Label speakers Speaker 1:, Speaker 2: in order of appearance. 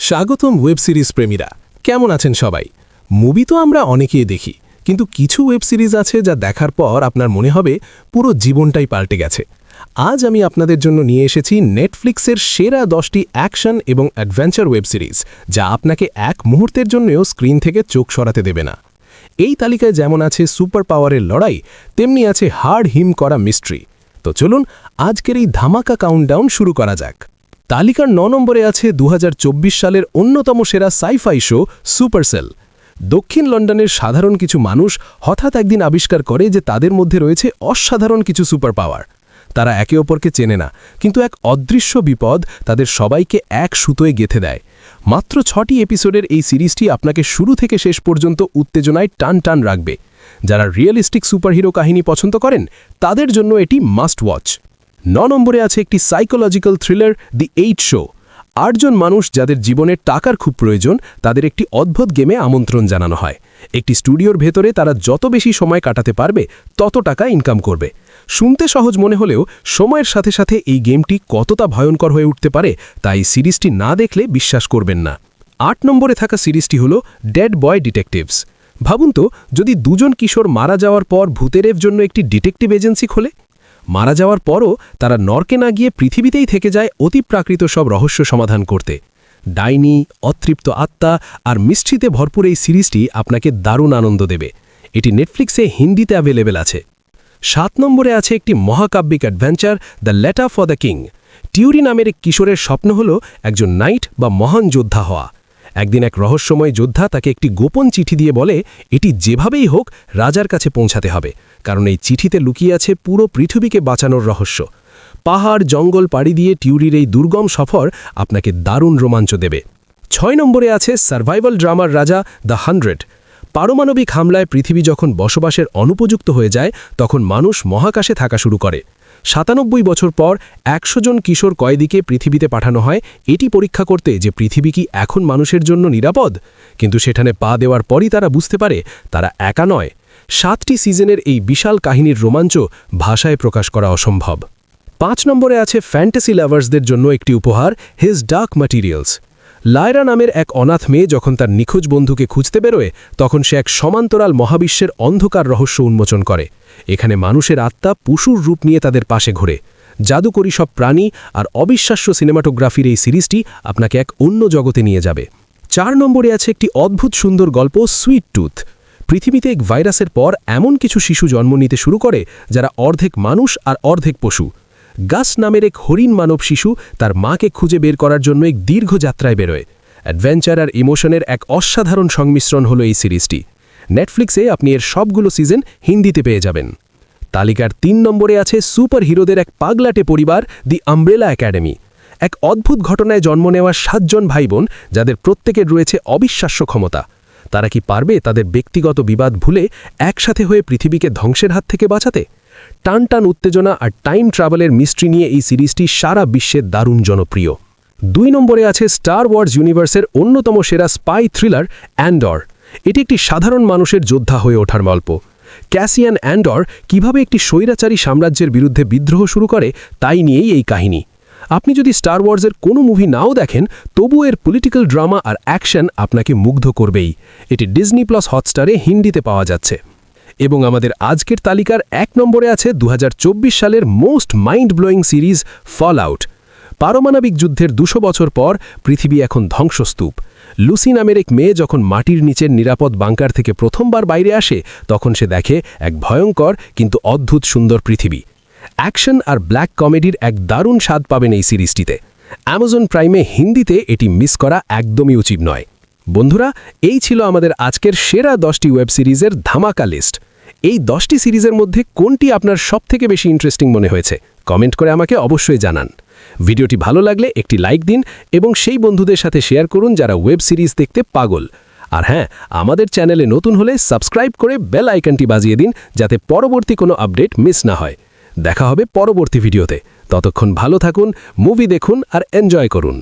Speaker 1: স্বাগতম web series প্রেমীরা। কেমন আছেন সবাই? মুভি তো আমরা অনেকেই দেখি, কিন্তু কিছু ওয়েব সিরিজ আছে যা দেখার পর আপনার মনে হবে পুরো জীবনটাই পাল্টে গেছে। আজ আমি আপনাদের জন্য নিয়ে এসেছি নেটফ্লিক্সের সেরা 10টি অ্যাকশন এবং অ্যাডভেঞ্চার ওয়েব সিরিজ, যা আপনাকে এক মুহূর্তের জন্যও স্ক্রিন থেকে চোখ সরাতে দেবে না। এই তালিকায় যেমন আছে সুপার পাওয়ারের লড়াই, তেমনি আছে হাড় হিম করা মিস্ট্রি। তো চলুন আজকের এই ধামাকা কাউন্টডাউন শুরু করা যাক। তালিকার 9 নম্বরে আছে 2024 সালের অন্যতম সেরা সাইফাই শো সুপারসেল। দক্ষিণ লন্ডনের সাধারণ কিছু মানুষ হঠাৎ একদিন আবিষ্কার করে যে তাদের মধ্যে রয়েছে অসাধারণ কিছু সুপার পাওয়ার। তারা একে অপরকে চেনে না, কিন্তু এক অদৃশ্য বিপদ তাদের সবাইকে এক সুতোয় গেঁথে দেয়। মাত্র 6টি এপিসোডের এই সিরিজটি আপনাকে শুরু থেকে শেষ পর্যন্ত উত্তেজনায় টান টান রাখবে। যারা রিয়েলিস্টিক সুপারহিরো কাহিনী পছন্দ করেন তাদের জন্য এটি মাস্ট ওয়াচ। 9 নম্বরে আছে একটি সাইকোলজিক্যাল থ্রিলার দি 8 শো। 8 জন মানুষ যাদের জীবনে টাকার খুব প্রয়োজন, তাদের একটি অদ্ভুত গেমে আমন্ত্রণ জানানো হয়। একটি স্টুডিওর ভেতরে তারা যত বেশি সময় কাটাতে পারবে তত টাকা ইনকাম করবে। শুনতে সহজ মনে হলেও সময়ের সাথে সাথে এই গেমটি কতটা ভয়ঙ্কর হয়ে উঠতে পারে তাই সিরিজটি না দেখলে বিশ্বাস করবেন না। 8 নম্বরে থাকা সিরিজটি হল ডেড বয় ডিটেকটিভস। ভাবুন তো, যদি দুজন কিশোর মারা যাওয়ার পর ভূতের জন্য একটি ডিটেকটিভ এজেন্সি খোলে। মারা যাওয়ার পরও তারা নরকে না গিয়ে পৃথিবীতেই থেকে যায় অতিপ্রাকৃত সব রহস্য সমাধান করতে। ডাইনি, অতৃপ্ত আত্মা আর মিষ্টিতে ভরপুর এই সিরিজটি আপনাকে দারুণ আনন্দ দেবে। এটি নেটফ্লিক্সে হিন্দিতে অ্যাভেলেবেল আছে। 7 নম্বরে আছে একটি মহাকাব্যিক adventure the letter for the king. Tiuri নামের এক কিশোরের স্বপ্ন হল একজন নাইট বা মহান যোদ্ধা হওয়া। একদিন এক রহস্যময় যোদ্ধা তাকে একটি গোপন চিঠি দিয়ে বলে এটি যেভাবেই হোক রাজার কাছে পৌঁছাতে হবে, কারণ এই চিঠিতে লুকিয়ে আছে পুরো পৃথিবীকে বাঁচানোর রহস্য। পাহাড় জঙ্গল পাড়ি দিয়ে টিউরির এই দুর্গম সফর আপনাকে দারুণ রোমাঞ্চ দেবে। 6 নম্বরে আছে সার্ভাইভাল ড্রামার রাজা দ্য 100। পারমাণবিক হামলায় পৃথিবী যখন বসবাসের অনুপযুক্ত হয়ে যায়, তখন মানুষ মহাকাশে থাকা শুরু করে। 97 বছর পর 100 জন কিশোর কয়েদিকে পৃথিবীতে পাঠানো হয় এটি পরীক্ষা করতে যে পৃথিবী কি এখন মানুষের জন্য নিরাপদ। কিন্তু সেখানে পা দেওয়ার পরই তারা বুঝতে পারে তারা একা নয়। 7টি সিজনের এই বিশাল কাহিনীর রোমাঞ্চ ভাষায় প্রকাশ করা অসম্ভব। 5 নম্বরে আছে ফ্যান্টাসি লাভার্সদের জন্য একটি উপহার, হিজ ডার্ক ম্যাটেরিয়ালস। লায়রা নামের এক অনাথ মেয়ে যখন তার নিখোঁজ বন্ধুকে খুঁজতে বেরোয়, তখন সে এক সমান্তরাল মহাবিশ্বের অন্ধকার রহস্য উন্মোচন করে। এখানে মানুষের আত্মা পশুর রূপ নিয়ে তাদের পাশে ঘোরে। জাদুকরী সব প্রাণী আর অবিশ্বাস্য সিনেমাটোগ্রাফির এই সিরিজটি আপনাকে এক অন্য জগতে নিয়ে যাবে। 4 নম্বরে আছে একটি অদ্ভুত সুন্দর গল্প, সুইট টুথ। পৃথিবীতে এক ভাইরাসের পর এমন কিছু শিশু জন্ম নিতে শুরু করে যারা অর্ধেক মানুষ আর অর্ধেক পশু। গাস নামের এক হরিণ মানব শিশু তার মাকে খুঁজে বের করার জন্য এক দীর্ঘ যাত্রায় বেরোয়। অ্যাডভেঞ্চার আর ইমোশনের এক অসাধারণ সংমিশ্রণ হলো এই সিরিজটি। নেটফ্লিক্সে আপনি এর সবগুলো সিজন হিন্দিতে পেয়ে যাবেন। তালিকার 3 নম্বরে আছে সুপার হিরোদের এক পাগলাটে পরিবার, দি আমব্রেলা একাডেমি। এক অদ্ভুত ঘটনায় জন্ম নেওয়া 7 জন ভাইবোন, যাদের প্রত্যেকের রয়েছে অবিশ্বাস্য ক্ষমতা। তারা কি পারবে তাদের ব্যক্তিগত বিবাদ ভুলে একসাথে হয়ে পৃথিবীকে ধ্বংসের হাত থেকে বাঁচাতে? টান টান উত্তেজনা আর টাইম ট্রাভেলের মিস্ট্রি নিয়ে এই সিরিজটি সারা বিশ্বে দারুণ জনপ্রিয়। 2 নম্বরে আছে স্টার ওয়ার্স ইউনিভার্সের অন্যতম সেরা স্পাই থ্রিলার অ্যান্ডর। এটি একটি সাধারণ মানুষের যোদ্ধা হয়ে ওঠার গল্প। ক্যাসিয়ান অ্যান্ডর কিভাবে একটি স্বৈরাচারী সাম্রাজ্যের বিরুদ্ধে বিদ্রোহ শুরু করে তাই নিয়েই এই কাহিনী। আপনি যদি স্টার ওয়ার্সের কোনো মুভি নাও দেখেন, তবু এর পলিটিক্যাল ড্রামা আর অ্যাকশন আপনাকে মুগ্ধ করবেই। এটি ডিজনি প্লাস হটস্টারে হিন্দিতে পাওয়া যাচ্ছে। এবং আমাদের আজকের তালিকার 1 নম্বরে আছে 2024 সালের most mind blowing series Fallout. পারমাণবিক যুদ্ধের 200 বছর পর পৃথিবী এখন ধ্বংসস্তূপ। লুসি নামের এক মেয়ে যখন মাটির নিচের নিরাপদ বাংকার থেকে প্রথমবার বাইরে আসে, তখন সে দেখে এক ভয়ঙ্কর কিন্তু অদ্ভুত সুন্দর পৃথিবী। অ্যাকশন আর ব্ল্যাক কমেডির এক দারুণ স্বাদ পাবেন এই সিরিজটিতে। অ্যামাজন প্রাইমে হিন্দিতে এটি মিস করা একদমই উচিত নয়। বন্ধুরা, এই ছিল আমাদের আজকের সেরা 10টি ওয়েব সিরিজের ধামাকা লিস্ট। এই 10টি সিরিজের মধ্যে কোনটি আপনার সবথেকে বেশি ইন্টারেস্টিং মনে হয়েছে কমেন্ট করে আমাকে অবশ্যই জানান। ভিডিওটি ভালো লাগলে একটি লাইক দিন এবং সেই বন্ধুদের সাথে শেয়ার করুন যারা ওয়েব সিরিজ দেখতে পাগল। আর হ্যাঁ, আমাদের চ্যানেলে নতুন হলে সাবস্ক্রাইব করে বেল আইকনটি বাজিয়ে দিন যাতে পরবর্তী কোনো আপডেট মিস না হয়। দেখা হবে পরবর্তী ভিডিওতে। ততক্ষণ ভালো থাকুন, মুভি দেখুন আর এনজয় করুন।